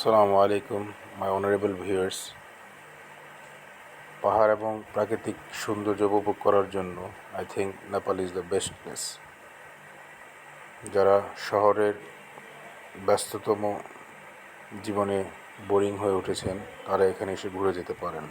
আসসালামু আলাইকুম my honourable viewers. পাহাড় এবং প্রাকৃতিক সৌন্দর্য উপভোগ করার জন্য I think Nepal is the best place. যারা শহরের ব্যস্ততম জীবনে বোরিং হয়ে উঠেছেন তারা এখানে এসে ঘুরে যেতে পারেন।